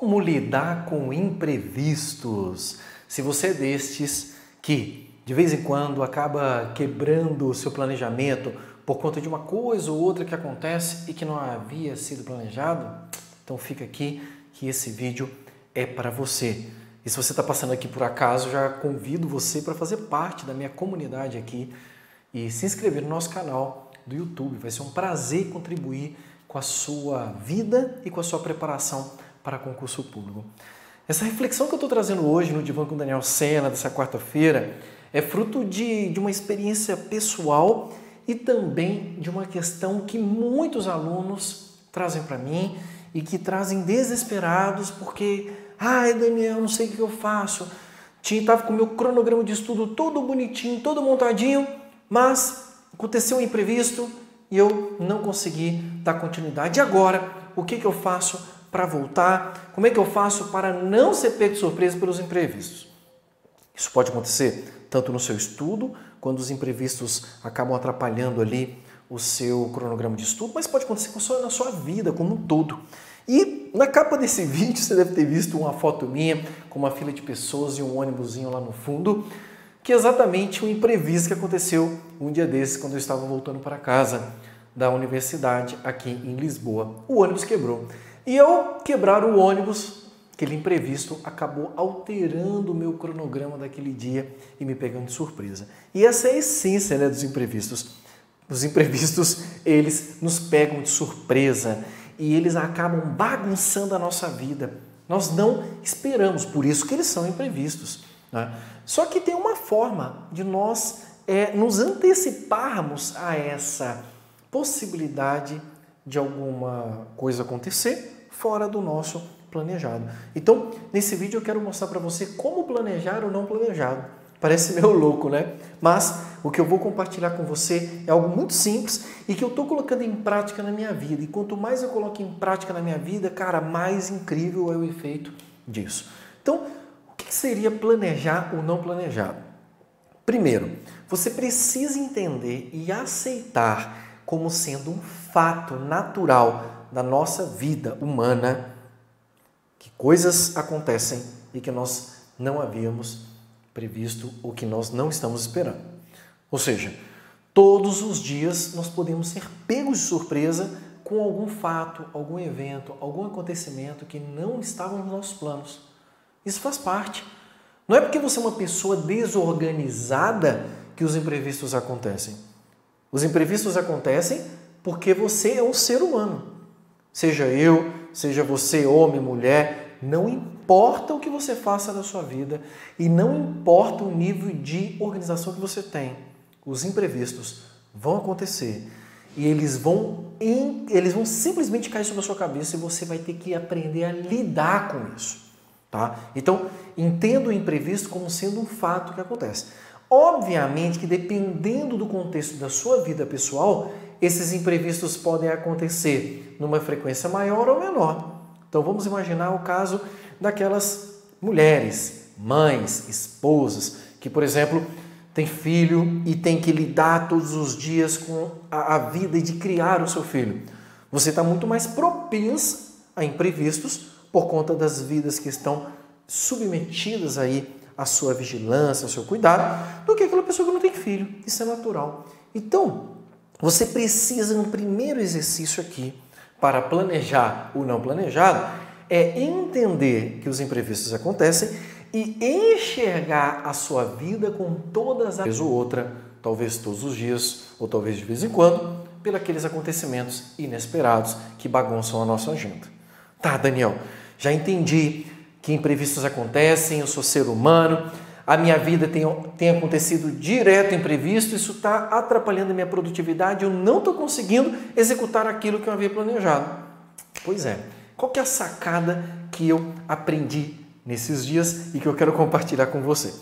Como lidar com imprevistos? Se você é destes que de vez em quando acaba quebrando o seu planejamento por conta de uma coisa ou outra que acontece e que não havia sido planejado, então fica aqui que esse vídeo é para você. E se você está passando aqui por acaso, já convido você para fazer parte da minha comunidade aqui e se inscrever no nosso canal do YouTube. Vai ser um prazer contribuir com a sua vida e com a sua preparação para concurso público. Essa reflexão que eu estou trazendo hoje no Divã com Daniel Sena, dessa quarta-feira, é fruto de uma experiência pessoal e também de uma questão que muitos alunos trazem para mim e que trazem desesperados porque, ai Daniel, não sei o que eu faço. Estava com o meu cronograma de estudo todo bonitinho, todo montadinho, mas aconteceu um imprevisto e eu não consegui dar continuidade. E agora, o que eu faço para voltar? Como é que eu faço para não ser pego de surpresa pelos imprevistos? Isso pode acontecer tanto no seu estudo, quando os imprevistos acabam atrapalhando ali o seu cronograma de estudo, mas pode acontecer na sua vida como um todo. E na capa desse vídeo você deve ter visto uma foto minha com uma fila de pessoas e um ônibusinho lá no fundo, que é exatamente um imprevisto que aconteceu um dia desses, quando eu estava voltando para casa da universidade aqui em Lisboa. O ônibus quebrou. E ao quebrar o ônibus, aquele imprevisto acabou alterando o meu cronograma daquele dia e me pegando de surpresa. E essa é a essência, né, dos imprevistos. Os imprevistos, eles nos pegam de surpresa e eles acabam bagunçando a nossa vida. Nós não esperamos, por isso que eles são imprevistos, né? Só que tem uma forma de nós nos anteciparmos a essa possibilidade de alguma coisa acontecer fora do nosso planejado. Então, nesse vídeo eu quero mostrar para você como planejar o não planejado. Parece meio louco, né? Mas o que eu vou compartilhar com você é algo muito simples e que eu estou colocando em prática na minha vida. E quanto mais eu coloco em prática na minha vida, cara, mais incrível é o efeito disso. Então, o que seria planejar o não planejado? Primeiro, você precisa entender e aceitar como sendo um fato natural da nossa vida humana que coisas acontecem e que nós não havíamos previsto ou que nós não estamos esperando. Ou seja, todos os dias nós podemos ser pegos de surpresa com algum fato, algum evento, algum acontecimento que não estava nos nossos planos. Isso faz parte. Não é porque você é uma pessoa desorganizada que os imprevistos acontecem. Os imprevistos acontecem porque você é um ser humano. Seja eu, seja você, homem, mulher, não importa o que você faça da sua vida e não importa o nível de organização que você tem. Os imprevistos vão acontecer e eles vão simplesmente cair sobre a sua cabeça e você vai ter que aprender a lidar com isso, tá? Então, entenda o imprevisto como sendo um fato que acontece. Obviamente que dependendo do contexto da sua vida pessoal, esses imprevistos podem acontecer numa frequência maior ou menor. Então vamos imaginar o caso daquelas mulheres, mães, esposas, que, por exemplo, têm filho e tem que lidar todos os dias com a vida de criar o seu filho. Você está muito mais propensa a imprevistos por conta das vidas que estão submetidas aí a sua vigilância, ao seu cuidado, do que aquela pessoa que não tem filho. Isso é natural. Então, você precisa, no primeiro exercício aqui, para planejar o não planejado, é entender que os imprevistos acontecem e enxergar a sua vida com todas as vez ou outra, talvez todos os dias, ou talvez de vez em quando, pelos aqueles acontecimentos inesperados que bagunçam a nossa agenda. Tá, Daniel, já entendi que imprevistos acontecem, eu sou ser humano, a minha vida tem acontecido direto imprevisto, isso está atrapalhando a minha produtividade, eu não estou conseguindo executar aquilo que eu havia planejado. Pois é, qual que é a sacada que eu aprendi nesses dias e que eu quero compartilhar com você?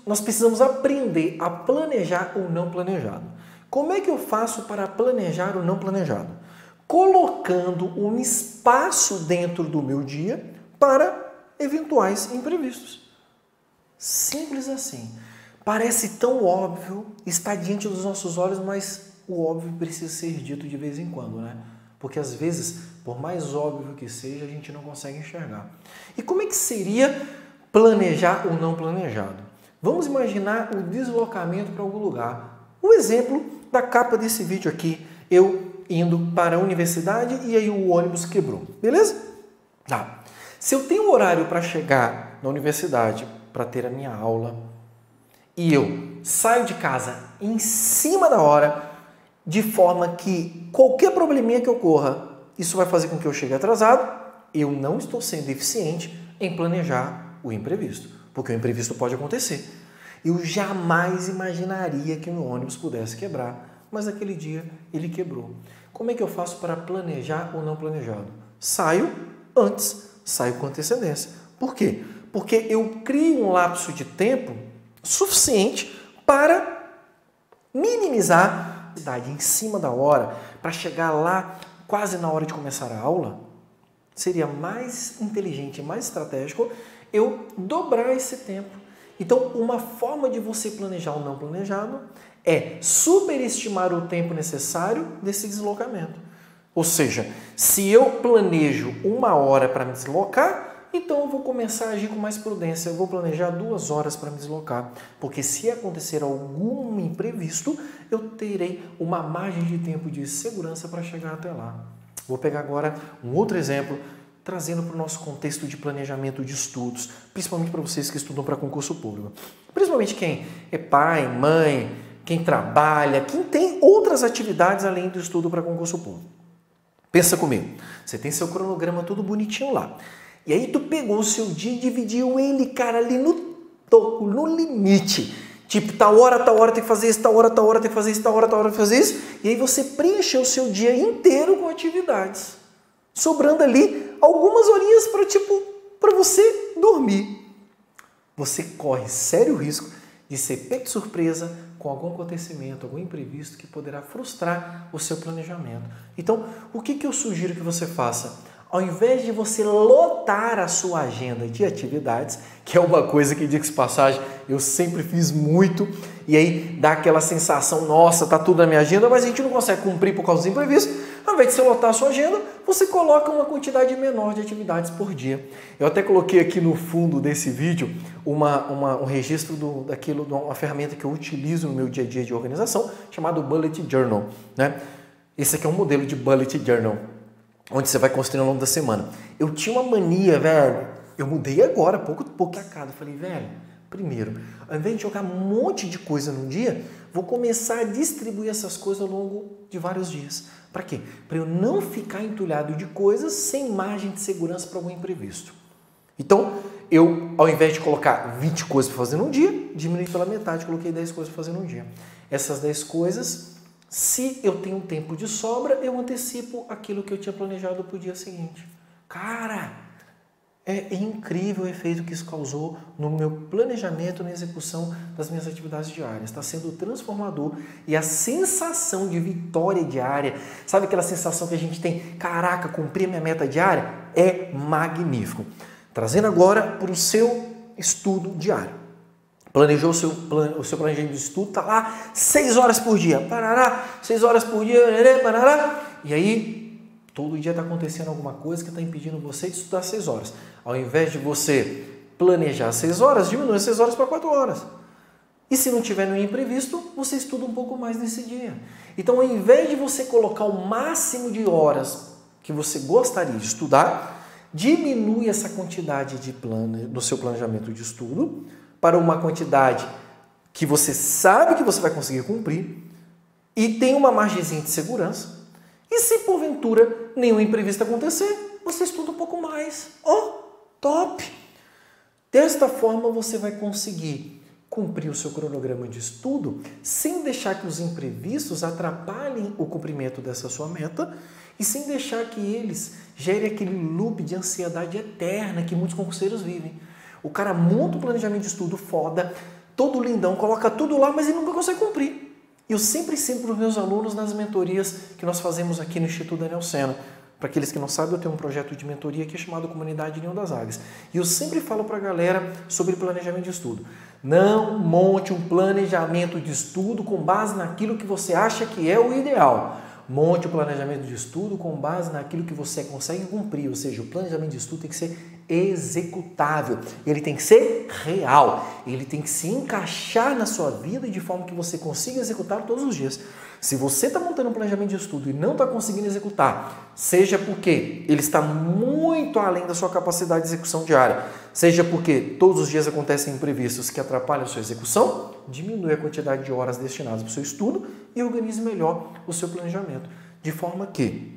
Nós precisamos aprender a planejar o não planejado. Como é que eu faço para planejar o não planejado? Colocando um espaço dentro do meu dia para eventuais imprevistos. Simples assim. Parece tão óbvio, está diante dos nossos olhos, mas o óbvio precisa ser dito de vez em quando, né? Porque às vezes, por mais óbvio que seja, a gente não consegue enxergar. E como é que seria planejar ou não planejado? Vamos imaginar o deslocamento para algum lugar. O exemplo da capa desse vídeo aqui, eu indo para a universidade e aí o ônibus quebrou, beleza? Tá. Se eu tenho horário para chegar na universidade para ter a minha aula e eu saio de casa em cima da hora, de forma que qualquer probleminha que ocorra, isso vai fazer com que eu chegue atrasado, eu não estou sendo eficiente em planejar o imprevisto, porque o imprevisto pode acontecer. Eu jamais imaginaria que o meu ônibus pudesse quebrar, mas naquele dia ele quebrou. Como é que eu faço para planejar ou não planejado? Saio antes, saio com antecedência. Por quê? Porque eu crio um lapso de tempo suficiente para minimizar a cidade em cima da hora, para chegar lá quase na hora de começar a aula. Seria mais inteligente, mais estratégico eu dobrar esse tempo. Então, uma forma de você planejar o não planejado é superestimar o tempo necessário desse deslocamento. Ou seja, se eu planejo 1 hora para me deslocar, então eu vou começar a agir com mais prudência. Eu vou planejar 2 horas para me deslocar. Porque se acontecer algum imprevisto, eu terei uma margem de tempo de segurança para chegar até lá. Vou pegar agora um outro exemplo, trazendo para o nosso contexto de planejamento de estudos, principalmente para vocês que estudam para concurso público. Principalmente quem é pai, mãe, quem trabalha, quem tem outras atividades além do estudo para concurso público. Pensa comigo, você tem seu cronograma tudo bonitinho lá. E aí tu pegou o seu dia e dividiu ele, cara, ali no toco, no limite. Tipo, tal hora tem que fazer isso, tal hora tem que fazer isso, tal hora tem que fazer isso. E aí você preencheu o seu dia inteiro com atividades. Sobrando ali algumas horinhas para você dormir. Você corre sério risco de ser pego de surpresa com algum acontecimento, algum imprevisto que poderá frustrar o seu planejamento. Então, o que eu sugiro que você faça? Ao invés de você lotar a sua agenda de atividades, que é uma coisa que, diga-se de passagem, eu sempre fiz muito, e aí dá aquela sensação, nossa, tá tudo na minha agenda, mas a gente não consegue cumprir por causa dos imprevistos. Ao invés de você lotar a sua agenda, você coloca uma quantidade menor de atividades por dia. Eu até coloquei aqui no fundo desse vídeo um registro de uma ferramenta que eu utilizo no meu dia a dia de organização, chamado Bullet Journal, né? Esse aqui é um modelo de Bullet Journal, onde você vai construindo ao longo da semana. Eu tinha uma mania, velho, eu mudei agora, pouco sacado. Falei, velho, primeiro, ao invés de jogar um monte de coisa num dia, vou começar a distribuir essas coisas ao longo de vários dias. Para quê? Para eu não ficar entulhado de coisas sem margem de segurança para algum imprevisto. Então, eu, ao invés de colocar 20 coisas para fazer num dia, diminui pela metade, coloquei 10 coisas para fazer num dia. Essas 10 coisas, se eu tenho um tempo de sobra, eu antecipo aquilo que eu tinha planejado para o dia seguinte. Cara, é incrível o efeito que isso causou no meu planejamento, na execução das minhas atividades diárias. Está sendo transformador e a sensação de vitória diária, sabe aquela sensação que a gente tem, caraca, cumpri a minha meta diária? É magnífico. Trazendo agora para o seu estudo diário. Planejou o seu planejamento de estudo, está lá 6 horas por dia, parará, 6 horas por dia, parará, e aí todo dia está acontecendo alguma coisa que está impedindo você de estudar 6 horas. Ao invés de você planejar 6 horas, diminui 6 horas para 4 horas. E se não tiver nenhum imprevisto, você estuda um pouco mais nesse dia. Então, ao invés de você colocar o máximo de horas que você gostaria de estudar, diminui essa quantidade do seu planejamento de estudo para uma quantidade que você sabe que você vai conseguir cumprir e tem uma margenzinha de segurança. E se porventura nenhum imprevisto acontecer, você estuda um pouco mais. Top! Desta forma você vai conseguir cumprir o seu cronograma de estudo sem deixar que os imprevistos atrapalhem o cumprimento dessa sua meta e sem deixar que eles gerem aquele loop de ansiedade eterna que muitos concurseiros vivem. O cara monta um planejamento de estudo foda, todo lindão, coloca tudo lá, mas ele nunca consegue cumprir. E eu sempre ensino para os meus alunos nas mentorias que nós fazemos aqui no Instituto Daniel Sena. Para aqueles que não sabem, eu tenho um projeto de mentoria aqui chamado Comunidade Ninho das Águias. E eu sempre falo para a galera sobre planejamento de estudo. Não monte um planejamento de estudo com base naquilo que você acha que é o ideal. Monte o planejamento de estudo com base naquilo que você consegue cumprir, ou seja, o planejamento de estudo tem que ser executável, ele tem que ser real, ele tem que se encaixar na sua vida de forma que você consiga executar todos os dias. Se você está montando um planejamento de estudo e não está conseguindo executar, seja porque ele está muito além da sua capacidade de execução diária, seja porque todos os dias acontecem imprevistos que atrapalham a sua execução, diminui a quantidade de horas destinadas para o seu estudo e organize melhor o seu planejamento. De forma que,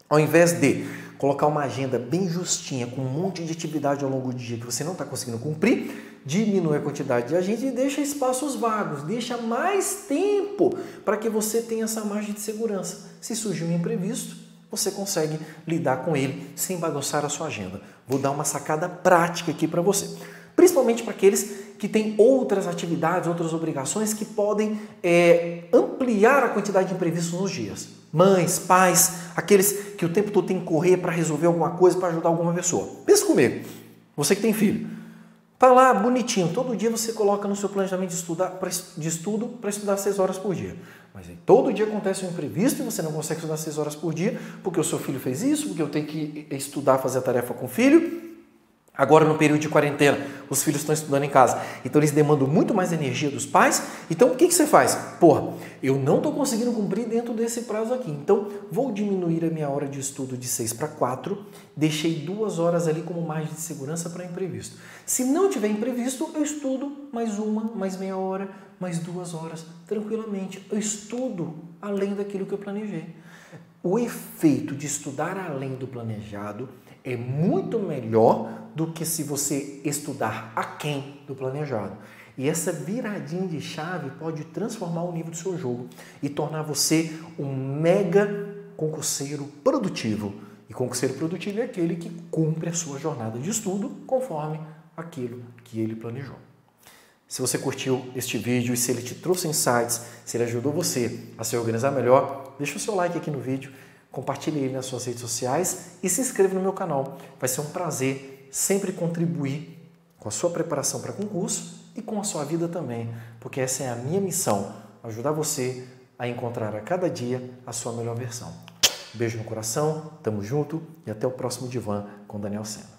ao invés de colocar uma agenda bem justinha, com um monte de atividade ao longo do dia que você não está conseguindo cumprir, diminui a quantidade de agenda e deixa espaços vagos, deixa mais tempo para que você tenha essa margem de segurança. Se surgir um imprevisto, você consegue lidar com ele sem bagunçar a sua agenda. Vou dar uma sacada prática aqui para você, principalmente para aqueles que têm outras atividades, outras obrigações que podem ampliar a quantidade de imprevistos nos dias. Mães, pais, aqueles que o tempo todo tem que correr para resolver alguma coisa, para ajudar alguma pessoa. Pensa comigo, você que tem filho. Tá lá bonitinho, todo dia você coloca no seu planejamento de estudo para estudar 6 horas por dia. Mas aí todo dia acontece um imprevisto e você não consegue estudar 6 horas por dia porque o seu filho fez isso, porque eu tenho que estudar, fazer a tarefa com o filho. Agora no período de quarentena, os filhos estão estudando em casa, então eles demandam muito mais energia dos pais. Então o que você faz? Porra, eu não estou conseguindo cumprir dentro desse prazo aqui, então vou diminuir a minha hora de estudo de 6 para 4, deixei 2 horas ali como margem de segurança para imprevisto. Se não tiver imprevisto, eu estudo mais 1, mais meia hora, mais 2 horas, tranquilamente. Eu estudo além daquilo que eu planejei. O efeito de estudar além do planejado é muito melhor do que se você estudar aquém do planejado. E essa viradinha de chave pode transformar o nível do seu jogo e tornar você um mega concurseiro produtivo. E concurseiro produtivo é aquele que cumpre a sua jornada de estudo conforme aquilo que ele planejou. Se você curtiu este vídeo e se ele te trouxe insights, se ele ajudou você a se organizar melhor, deixa o seu like aqui no vídeo, compartilhe ele nas suas redes sociais e se inscreva no meu canal. Vai ser um prazer sempre contribuir com a sua preparação para concurso e com a sua vida também, porque essa é a minha missão, ajudar você a encontrar a cada dia a sua melhor versão. Beijo no coração, tamo junto e até o próximo Divã com Daniel Sena.